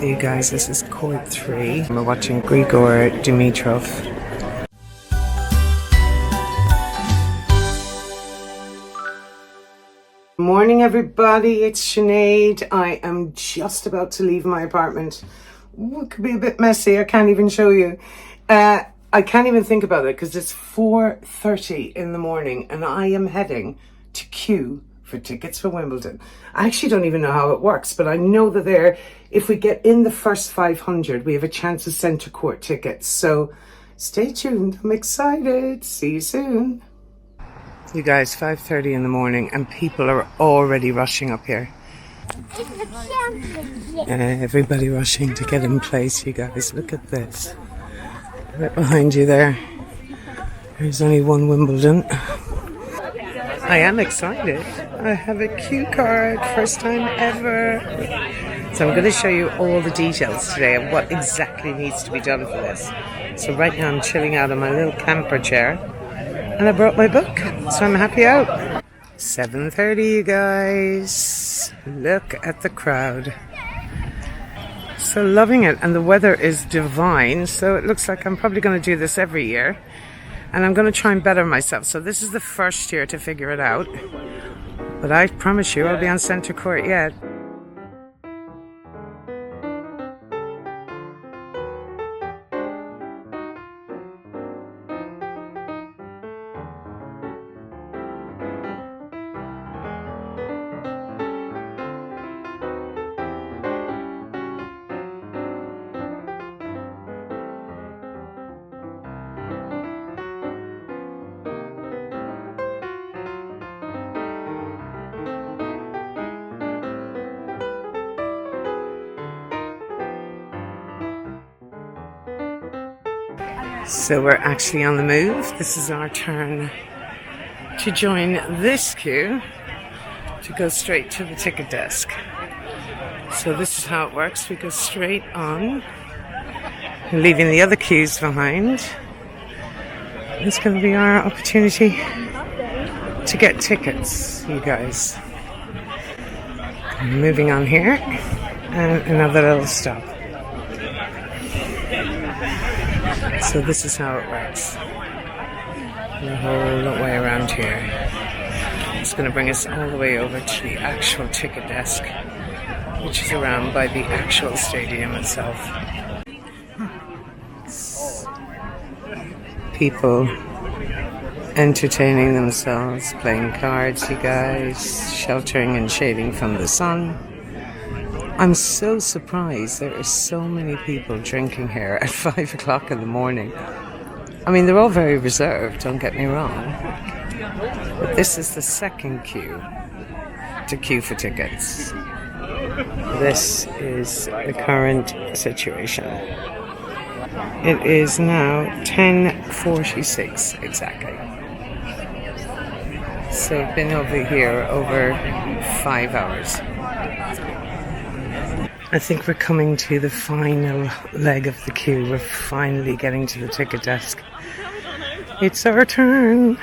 So you guys, this is court 3. We're watching Grigor Dimitrov. Morning everybody, it's Sinead. I am just about to leave my apartment. Ooh, it could be a bit messy, I can't even show you. I can't even think about it because it's 4:30 in the morning and I am heading to queue for tickets for Wimbledon. I actually don't even know how it works, but I know that if we get in the first 500, we have a chance of centre court tickets. So stay tuned, I'm excited. See you soon. You guys, 5:30 in the morning and people are already rushing up here. Everybody rushing to get in place, you guys. Look at this. Right behind you there. There's only one Wimbledon. I am excited. I have a cue card, first time ever. So I'm going to show you all the details today of what exactly needs to be done for this. So right now I'm chilling out on my little camper chair. And I brought my book, so I'm happy out. 7:30, you guys. Look at the crowd. So loving it, and the weather is divine, so it looks like I'm probably going to do this every year. And I'm going to try and better myself. So this is the first year to figure it out. But I promise you, I'll be on centre court yet. So we're actually on the move. This is our turn to join this queue to go straight to the ticket desk. So this is how it works. We go straight on, leaving the other queues behind. It's going to be our opportunity to get tickets, you guys. Moving on here, and another little stop. So this is how it works. The whole way around here. It's going to bring us all the way over to the actual ticket desk, which is around by the actual stadium itself. People entertaining themselves, playing cards, you guys, sheltering and shading from the sun. I'm so surprised there are so many people drinking here at 5 o'clock in the morning. I mean, they're all very reserved, don't get me wrong. But this is the second queue to queue for tickets. This is the current situation. It is now 10:46 exactly. So I've been over here over 5 hours. I think we're coming to the final leg of the queue. We're finally getting to the ticket desk. It's our turn.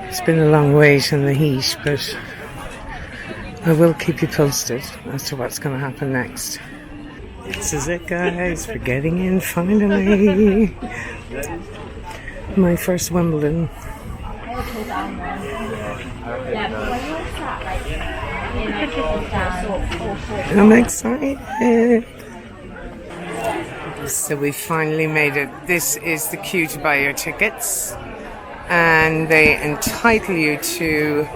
It's been a long wait in the heat, but I will keep you posted as to what's going to happen next. This is it, guys. We're getting in finally. My first Wimbledon. I'm excited. So we finally made it. This is the queue to buy your tickets, and they entitle you to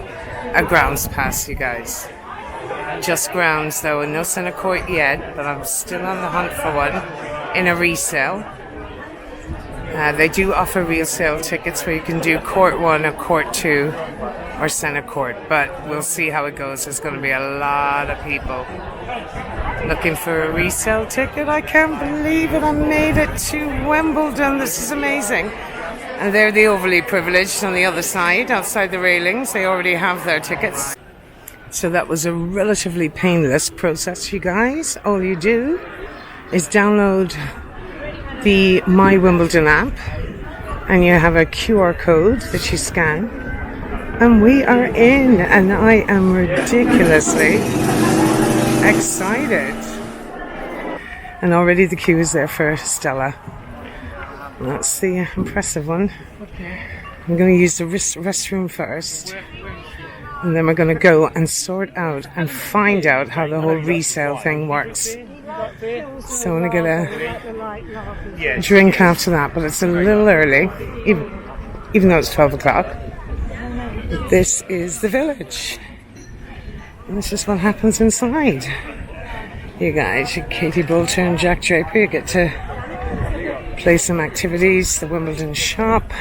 a grounds pass, you guys. Just grounds though, and no centre court yet, but I'm still on the hunt for one in a resale. They do offer resale tickets where you can do court 1 or court 2 or centre court, but we'll see how it goes. There's going to be a lot of people looking for a resale ticket. I can't believe it. I made it to Wimbledon. This is amazing. And they're the overly privileged on the other side, outside the railings. They already have their tickets. So that was a relatively painless process, you guys. All you do is download the My Wimbledon app, and you have a QR code that you scan, and we are in, and I am ridiculously excited. And already the queue is there for Stella. That's the impressive one. I'm going to use the restroom first. And then we're going to go and sort out and find out how the whole resale thing works. So I'm going to get a drink after that, but it's a little early, even though it's 12 o'clock. This is the village. And this is what happens inside. You guys, Katie Boulter and Jack Draper, you get to play some activities. The Wimbledon shop,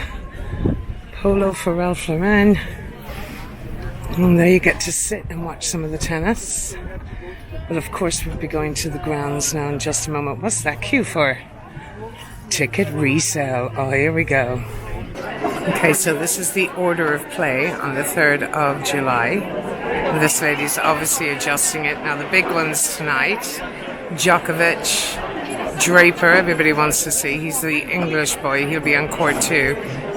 polo for Ralph Lauren. And there you get to sit and watch some of the tennis. But of course we'll be going to the grounds now in just a moment. What's that queue for? Ticket resale. Oh, here we go. Okay, so this is the order of play on the 3rd of July. This lady's obviously adjusting it. Now the big ones tonight, Djokovic, Draper, everybody wants to see. He's the English boy, he'll be on court too.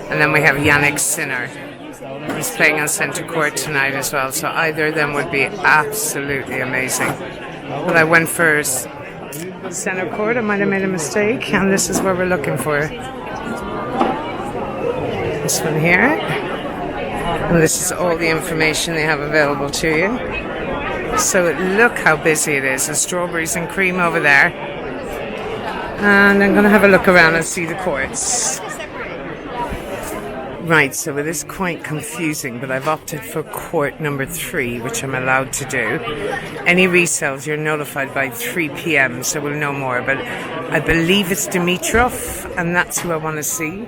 And then we have Yannick Sinner. He's playing on centre court tonight as well, so either of them would be absolutely amazing. But I went for centre court, I might have made a mistake, and this is where we're looking for. This one here. And this is all the information they have available to you. So look how busy it is. There's strawberries and cream over there. And I'm going to have a look around and see the courts. Right, so it is quite confusing, but I've opted for court number 3, which I'm allowed to do. Any resales, you're notified by 3 p.m, so we'll know more. But I believe it's Dimitrov, and that's who I want to see.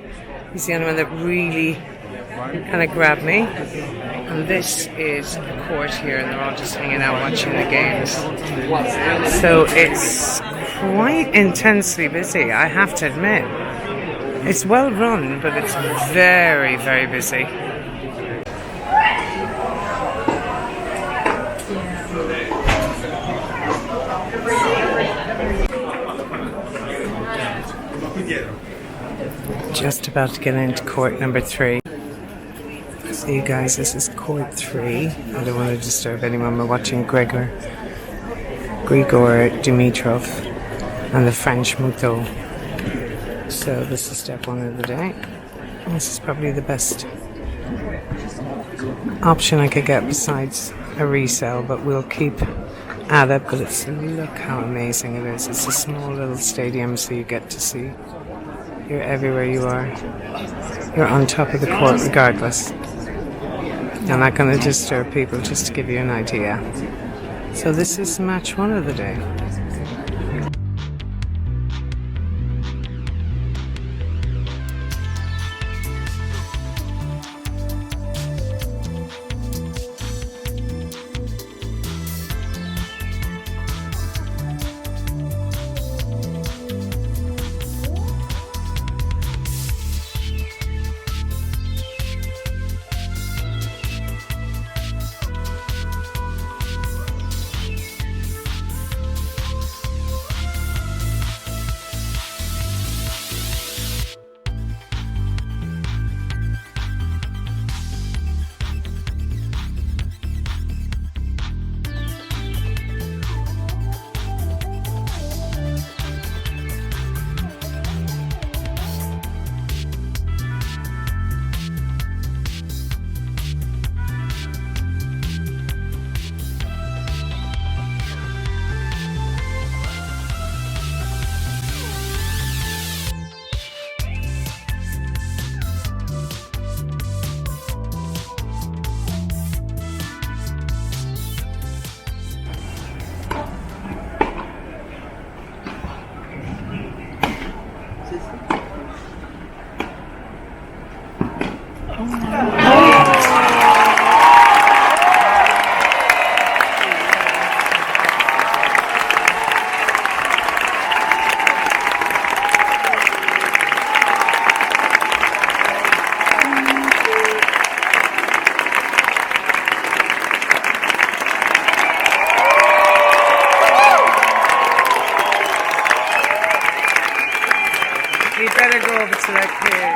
He's the only one that really kind of grabbed me. And this is the court here, and they're all just hanging out watching the games. So it's quite intensely busy, I have to admit. It's well run, but it's very, very busy. Just about to get into court number 3. So you guys, this is court 3. I don't want to disturb anyone. We're watching Grigor Dimitrov and the French Muto. So this is step 1 of the day. This is probably the best option I could get besides a resale, but we'll keep at it. But look how amazing it is. It's a small little stadium, so you get to see. You're everywhere you are. You're on top of the court regardless. I'm not going to disturb people, just to give you an idea. So this is match 1 of the day. You better go over to that kid.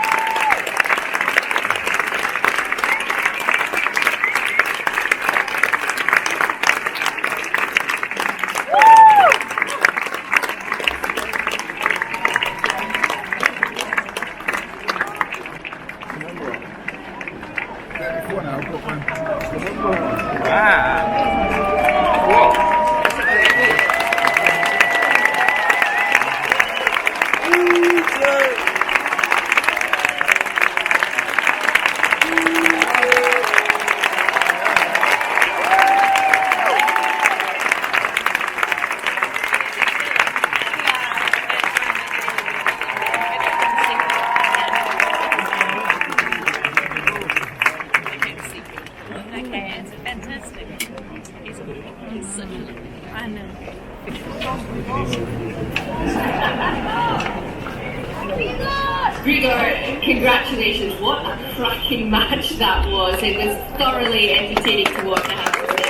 Grigor, congratulations. What a cracking match that was. It was thoroughly entertaining to watch, I have to say.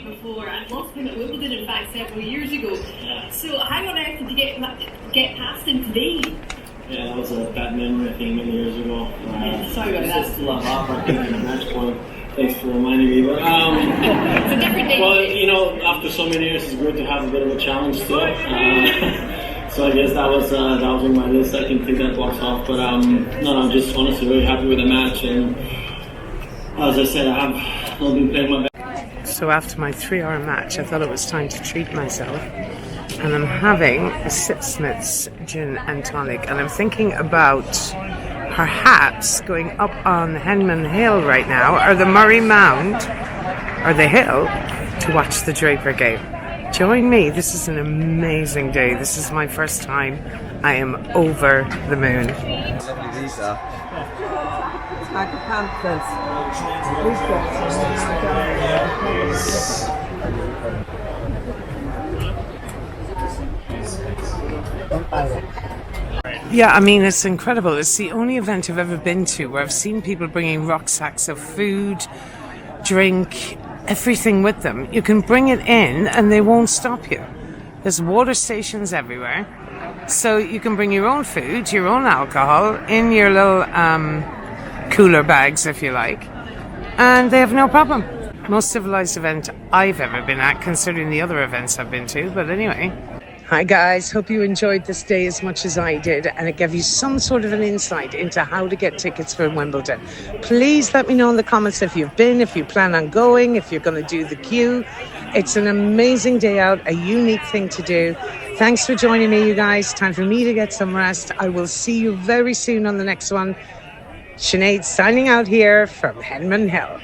Before and lost him at Wimbledon, in fact, several years ago. Yeah. So how on earth did you get past him today? Yeah, that was a bad memory, I think, many years ago. Sorry about that. Still a lot of in the match point. Thanks for reminding me. But it's a different day. well, you know, after so many years, it's good to have a bit of a challenge still. So I guess that was on my list. I can take that box off. But no, I'm just honestly really happy with the match. And as I said, I've been playing my best. So after my 3-hour match, I thought it was time to treat myself. And I'm having a Sipsmith's gin and tonic. And I'm thinking about perhaps going up on Henman Hill right now, or the Murray Mound, or the hill, to watch the Draper game. Join me. This is an amazing day. This is my first time. I am over the moon. Lovely these are. Like a pamphlet. Yeah, I mean, it's incredible. It's the only event I've ever been to where I've seen people bringing rucksacks of food, drink, everything with them. You can bring it in and they won't stop you. There's water stations everywhere. So you can bring your own food, your own alcohol in your little cooler bags, if you like. And they have no problem. Most civilized event I've ever been at, considering the other events I've been to. But anyway. Hi guys, hope you enjoyed this day as much as I did, and it gave you some sort of an insight into how to get tickets for Wimbledon. Please let me know in the comments if you've been, if you plan on going, if you're going to do the queue. It's an amazing day out, a unique thing to do. Thanks for joining me, you guys. Time for me to get some rest. I will see you very soon on the next one. Sinead signing out here from Henman Hill.